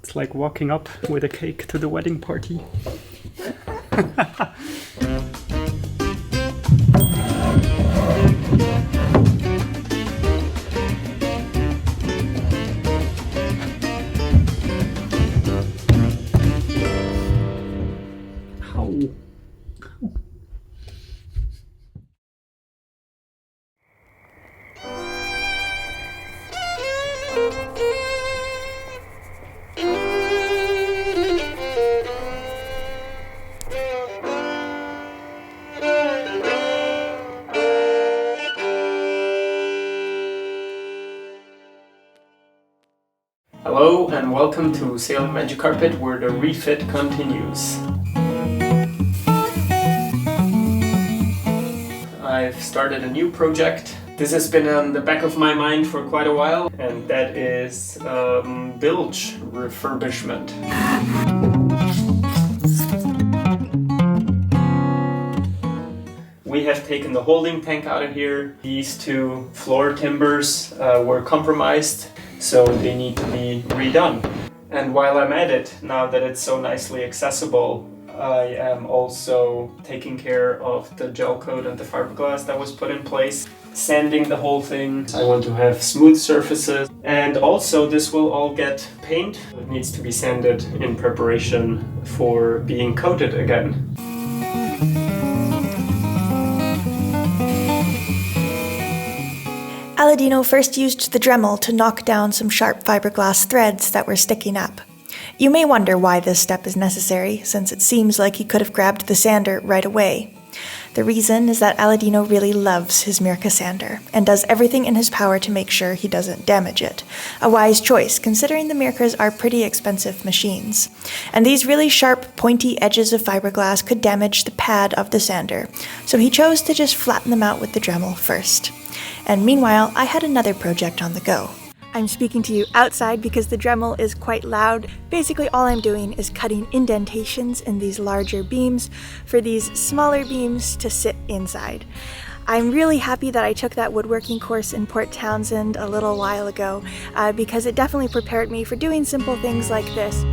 It's like walking up with a cake to the wedding party. Hello and welcome to Sailing Magic Carpet, where the refit continues. I've started a new project. This has been on the back of my mind for quite a while, and that is bilge refurbishment. We have taken the holding tank out of here. These two floor timbers were compromised, so they need to be redone. And while I'm at it, now that it's so nicely accessible, I am also taking care of the gel coat and the fiberglass that was put in place, sanding the whole thing. I want to have smooth surfaces, and also this will all get paint. It needs to be sanded in preparation for being coated again. Aladino first used the Dremel to knock down some sharp fiberglass threads that were sticking up. You may wonder why this step is necessary, since it seems like he could have grabbed the sander right away. The reason is that Aladino really loves his Mirka sander, and does everything in his power to make sure he doesn't damage it. A wise choice, considering the Mirkas are pretty expensive machines. And these really sharp, pointy edges of fiberglass could damage the pad of the sander, so he chose to just flatten them out with the Dremel first. And meanwhile, I had another project on the go. I'm speaking to you outside because the Dremel is quite loud. Basically all I'm doing is cutting indentations in these larger beams for these smaller beams to sit inside. I'm really happy that I took that woodworking course in Port Townsend a little while ago because it definitely prepared me for doing simple things like this.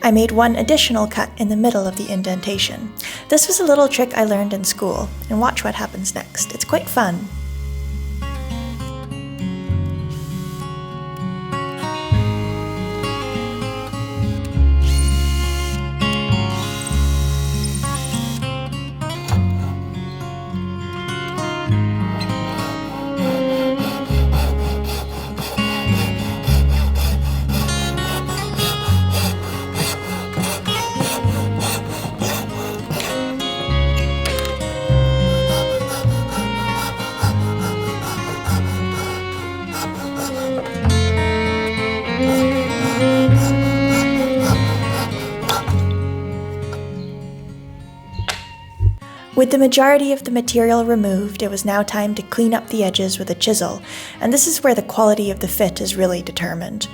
I made one additional cut in the middle of the indentation. This was a little trick I learned in school, and watch what happens next. It's quite fun. With the majority of the material removed, it was now time to clean up the edges with a chisel, and this is where the quality of the fit is really determined.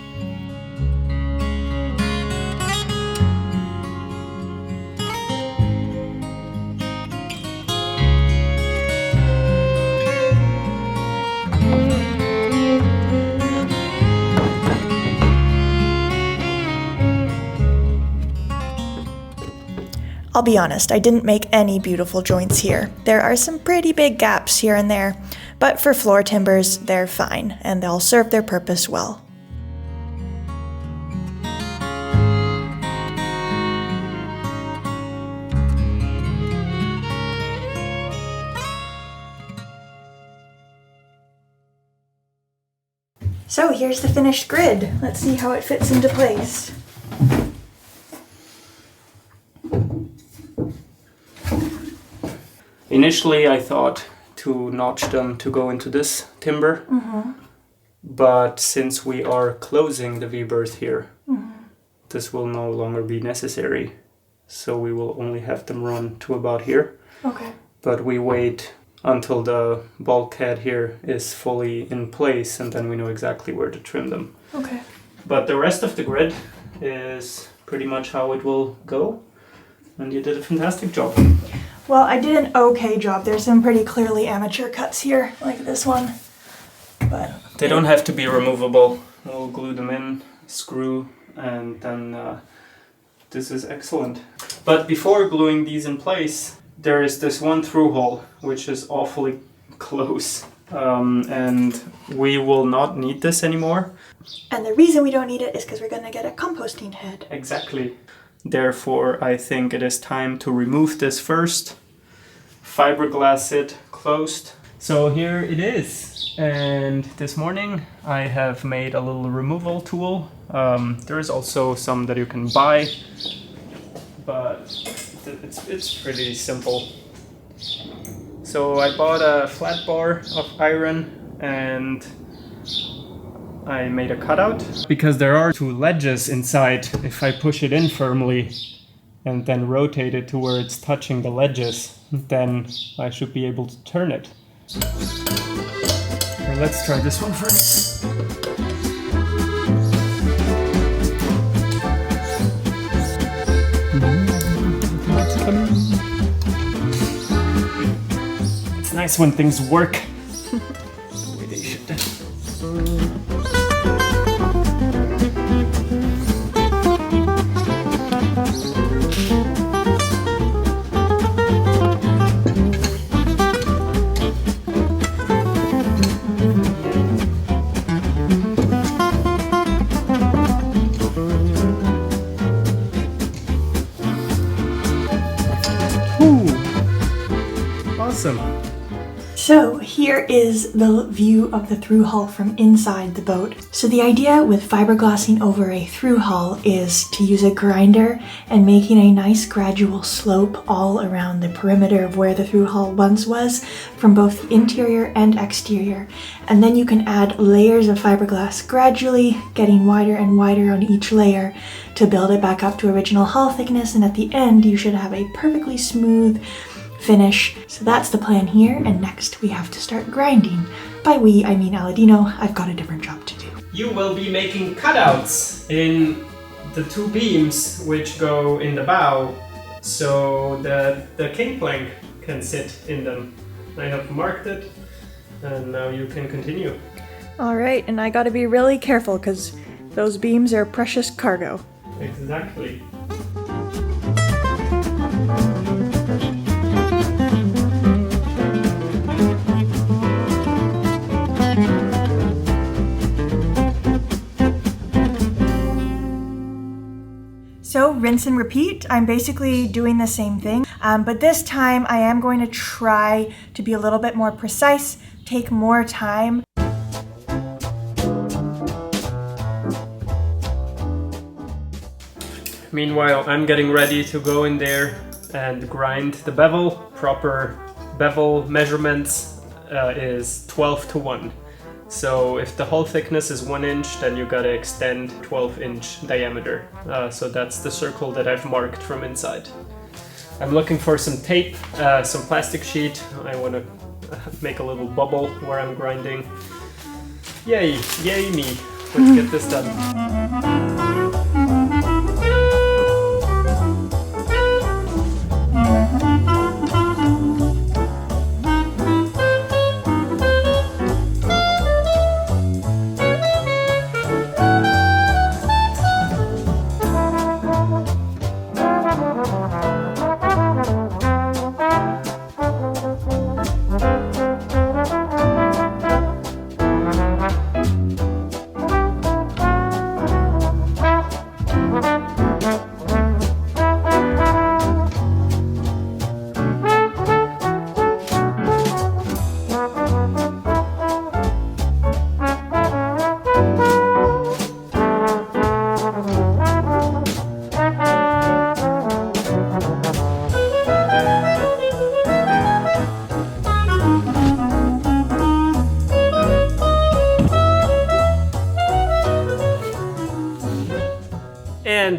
I'll be honest, I didn't make any beautiful joints here. There are some pretty big gaps here and there, but for floor timbers, they're fine, and they'll serve their purpose well. So here's the finished grid. Let's see how it fits into place. Initially I thought to notch them to go into this timber, but since we are closing the V-berth here, this will no longer be necessary. So we will only have them run to about here. Okay. But we wait until the bulkhead here is fully in place, and then we know exactly where to trim them. Okay. But the rest of the grid is pretty much how it will go, and you did a fantastic job. Well, I did an okay job. There's some pretty clearly amateur cuts here, like this one. But they don't have to be removable. We'll glue them in, screw, and then this is excellent. But before gluing these in place, there is this one through hole, which is awfully close. And we will not need this anymore. And the reason we don't need it is because we're going to get a composting head. Exactly. Therefore, I think it is time to remove this first, fiberglass it closed. So here it is. And this morning I have made a little removal tool. There is also some that you can buy, but it's pretty simple. So I bought a flat bar of iron and I made a cutout because there are two ledges inside. If I push it in firmly and then rotate it to where it's touching the ledges, then I should be able to turn it. Or let's try this one first. It's nice when things work the way they should. Awesome. So here is the view of the through hull from inside the boat. So the idea with fiberglassing over a through hull is to use a grinder and making a nice gradual slope all around the perimeter of where the through hull once was, from both the interior and exterior. And then you can add layers of fiberglass gradually, getting wider and wider on each layer to build it back up to original hull thickness, and at the end you should have a perfectly smooth finish. So that's the plan here, and next we have to start grinding. By we, I mean Aladino. I've got a different job to do. You will be making cutouts in the two beams which go in the bow so that the king plank can sit in them. I have marked it, and now you can continue. All right, and I gotta be really careful because those beams are precious cargo. Exactly. So rinse and repeat. I'm basically doing the same thing, but this time I am going to try to be a little bit more precise, take more time. Meanwhile, I'm getting ready to go in there and grind the bevel. Proper bevel measurements is 12:1. So if the hull thickness is 1 inch, then you gotta extend 12-inch diameter. So that's the circle that I've marked from inside. I'm looking for some tape, some plastic sheet. I wanna make a little bubble where I'm grinding. Yay, yay me. Let's get this done.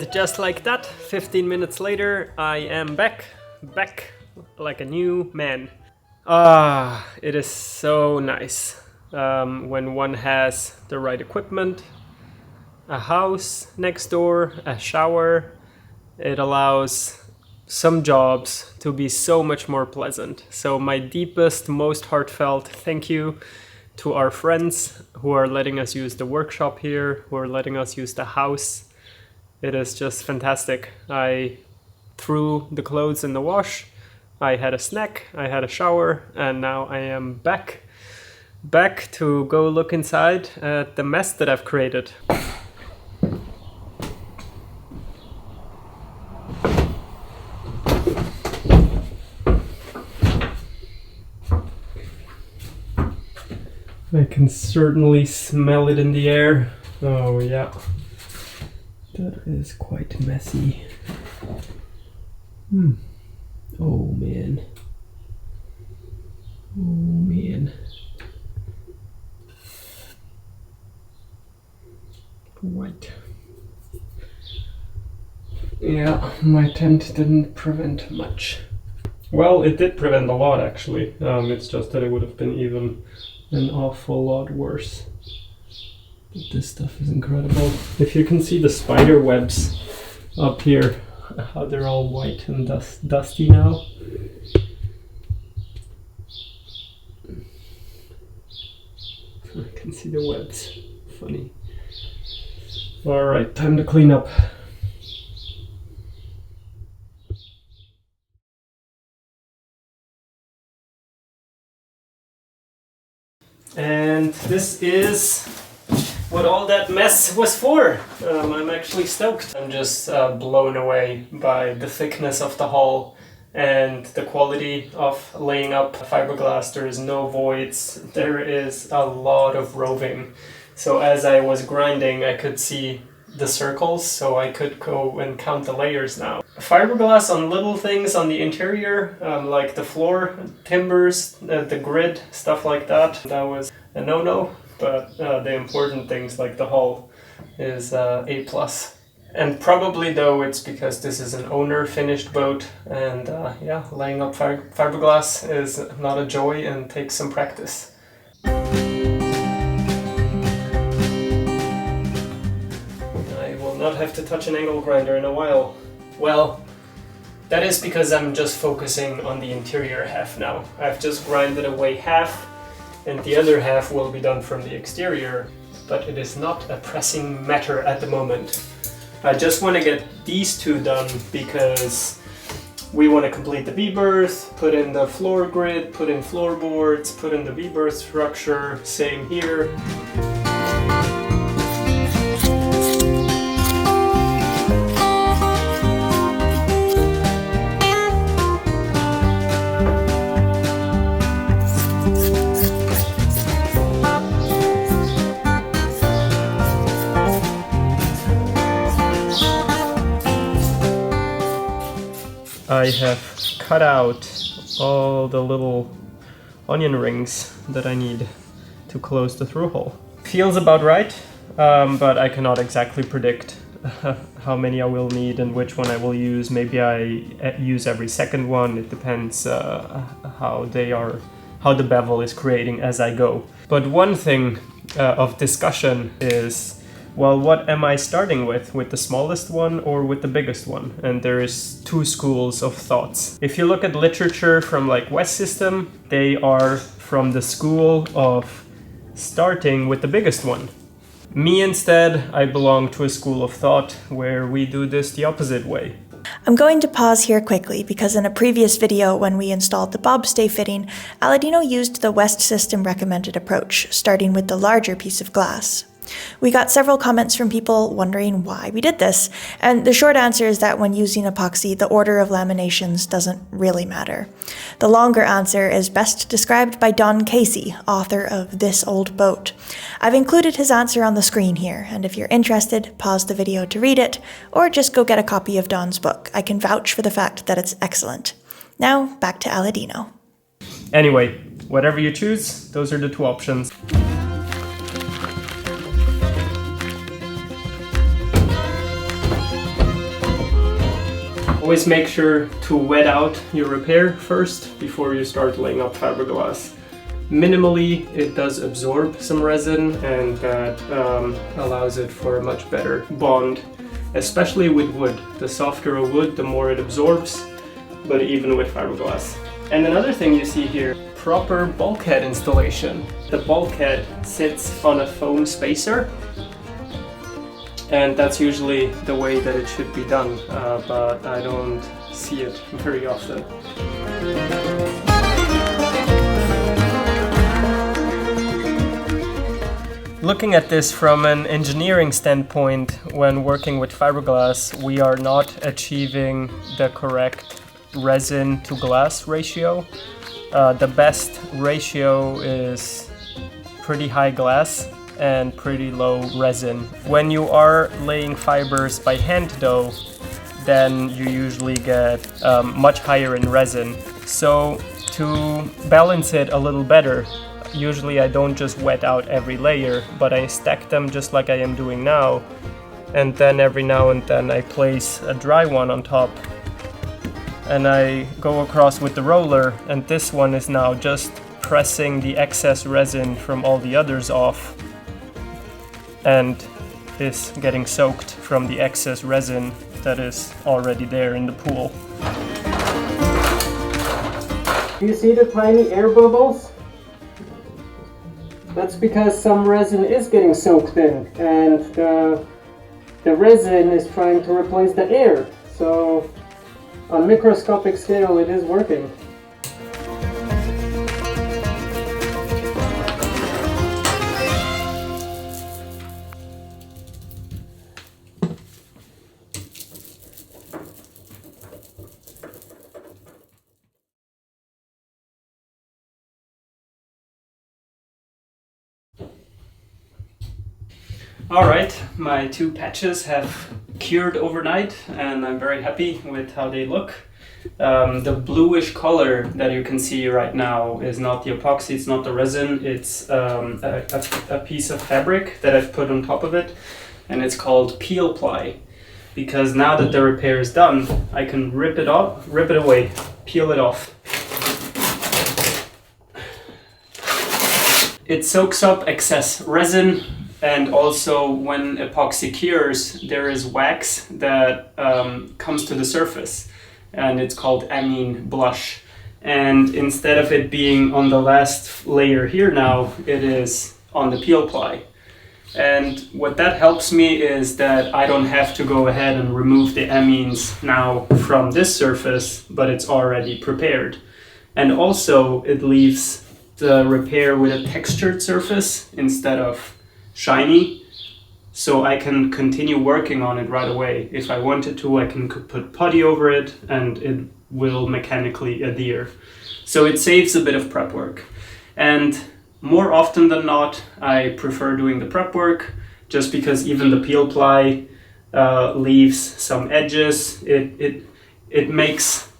And just like that, 15 minutes later, I am back like a new man. It is so nice when one has the right equipment, a house next door, a shower. It allows some jobs to be so much more pleasant. So my deepest, most heartfelt thank you to our friends who are letting us use the workshop here, who are letting us use the house. It is just fantastic. I threw the clothes in the wash, I had a snack, I had a shower, and now I am back to go look inside at the mess that I've created. I can certainly smell it in the air. Oh yeah, that is quite messy. Oh man. Right. Yeah, my tent didn't prevent much. Well, it did prevent a lot actually. It's just that it would have been even an awful lot worse. But this stuff is incredible. If you can see the spider webs up here, how they're all white and dusty now. I can see the webs. Funny. Alright, time to clean up. And this is what all that mess was for. I'm actually stoked. I'm just blown away by the thickness of the hull and the quality of laying up fiberglass. There is no voids. There is a lot of roving. So as I was grinding, I could see the circles, so I could go and count the layers now. Fiberglass on little things on the interior, like the floor timbers, the grid, stuff like that. That was a no-no, but the important things like the hull is A+. And probably though it's because this is an owner finished boat, and yeah, laying up fiberglass is not a joy and takes some practice. Not have to touch an angle grinder in a while. Well, that is because I'm just focusing on the interior half now. I've just grinded away half, and the other half will be done from the exterior, but it is not a pressing matter at the moment. I just want to get these two done because we want to complete the V-berth, put in the floor grid, put in floorboards, put in the V-berth structure, same here. I have cut out all the little onion rings that I need to close the through hole. Feels about right, but I cannot exactly predict how many I will need and which one I will use. Maybe I use every second one. It depends how the bevel is creating as I go. But one thing of discussion is, well, what am I starting with the smallest one or with the biggest one? And there is two schools of thoughts. If you look at literature from like West System, they are from the school of starting with the biggest one. Me instead, I belong to a school of thought where we do this the opposite way. I'm going to pause here quickly because in a previous video when we installed the bobstay fitting, Aladino used the West System recommended approach, starting with the larger piece of glass. We got several comments from people wondering why we did this, and the short answer is that when using epoxy, the order of laminations doesn't really matter. The longer answer is best described by Don Casey, author of This Old Boat. I've included his answer on the screen here, and if you're interested, pause the video to read it, or just go get a copy of Don's book. I can vouch for the fact that it's excellent. Now, back to Aladino. Anyway, whatever you choose, those are the two options. Always make sure to wet out your repair first before you start laying up fiberglass. Minimally, it does absorb some resin, and that allows it for a much better bond, especially with wood. The softer a wood, the more it absorbs, but even with fiberglass. And another thing you see here, proper bulkhead installation. The bulkhead sits on a foam spacer, and that's usually the way that it should be done, but I don't see it very often. Looking at this from an engineering standpoint, when working with fiberglass, we are not achieving the correct resin to glass ratio. The best ratio is pretty high glass and pretty low resin. When you are laying fibers by hand though, then you usually get much higher in resin. So to balance it a little better, usually I don't just wet out every layer, but I stack them just like I am doing now, and then every now and then I place a dry one on top and I go across with the roller, and this one is now just pressing the excess resin from all the others off and is getting soaked from the excess resin that is already there in the pool. Do you see the tiny air bubbles? That's because some resin is getting soaked in, and the resin is trying to replace the air. So on microscopic scale it is working. Alright, my two patches have cured overnight and I'm very happy with how they look. The bluish color that you can see right now is not the epoxy, it's not the resin, it's a piece of fabric that I've put on top of it, and it's called peel ply. Because now that the repair is done, I can rip it away, peel it off. It soaks up excess resin. And also, when epoxy cures, there is wax that comes to the surface, and it's called amine blush. And instead of it being on the last layer here now, it is on the peel ply. And what that helps me is that I don't have to go ahead and remove the amines now from this surface, but it's already prepared. And also, it leaves the repair with a textured surface instead of shiny, so I can continue working on it right away. If I wanted to, I can put putty over it and it will mechanically adhere. So it saves a bit of prep work. And more often than not, I prefer doing the prep work, just because even the peel ply leaves some edges. It makes,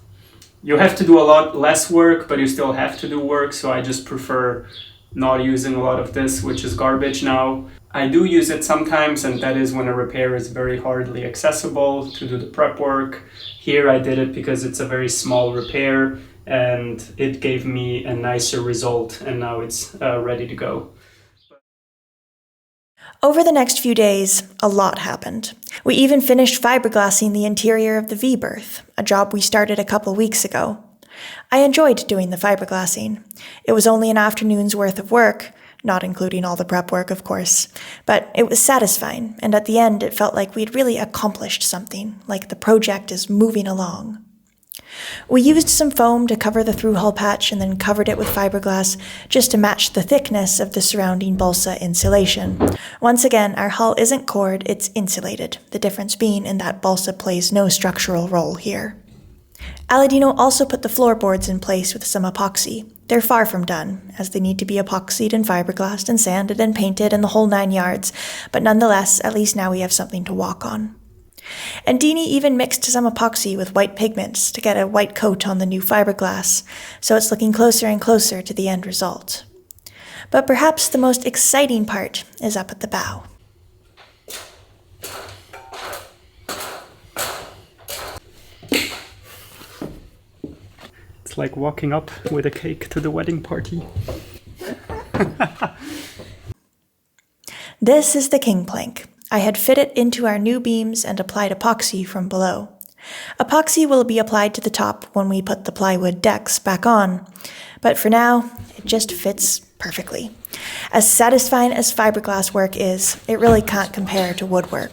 you have to do a lot less work, but you still have to do work, so I just prefer not using a lot of this, which is garbage now. I do use it sometimes, and that is when a repair is very hardly accessible to do the prep work. Here I did it because it's a very small repair and it gave me a nicer result, and now it's ready to go. Over the next few days, a lot happened. We even finished fiberglassing the interior of the V-berth, a job we started a couple weeks ago. I enjoyed doing the fiberglassing. It was only an afternoon's worth of work, not including all the prep work, of course, but it was satisfying, and at the end it felt like we'd really accomplished something, like the project is moving along. We used some foam to cover the through-hull patch and then covered it with fiberglass just to match the thickness of the surrounding balsa insulation. Once again, our hull isn't cored, it's insulated, the difference being in that balsa plays no structural role here. Aladino also put the floorboards in place with some epoxy. They're far from done, as they need to be epoxied and fiberglassed and sanded and painted and the whole 9 yards, but nonetheless, at least now we have something to walk on. And Dini even mixed some epoxy with white pigments to get a white coat on the new fiberglass, so it's looking closer and closer to the end result. But perhaps the most exciting part is up at the bow. It's like walking up with a cake to the wedding party. This is the king plank. I had fit it into our new beams and applied epoxy from below. Epoxy will be applied to the top when we put the plywood decks back on, but for now, it just fits perfectly. As satisfying as fiberglass work is, it really can't compare to woodwork.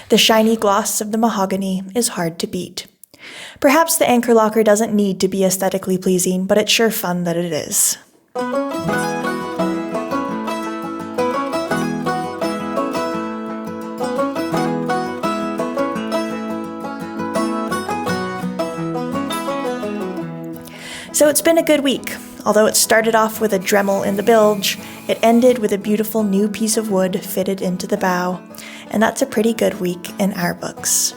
The shiny gloss of the mahogany is hard to beat. Perhaps the anchor locker doesn't need to be aesthetically pleasing, but it's sure fun that it is. So it's been a good week. Although it started off with a Dremel in the bilge, it ended with a beautiful new piece of wood fitted into the bow, and that's a pretty good week in our books.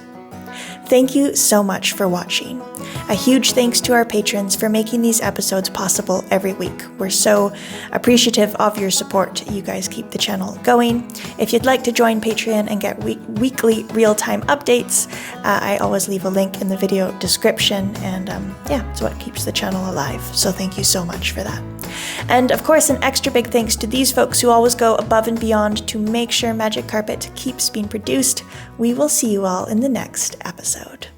Thank you so much for watching. A huge thanks to our patrons for making these episodes possible every week. We're so appreciative of your support. You guys keep the channel going. If you'd like to join Patreon and get weekly real-time updates, I always leave a link in the video description, and it's what keeps the channel alive. So thank you so much for that. And of course, an extra big thanks to these folks who always go above and beyond to make sure Magic Carpet keeps being produced. We will see you all in the next episode.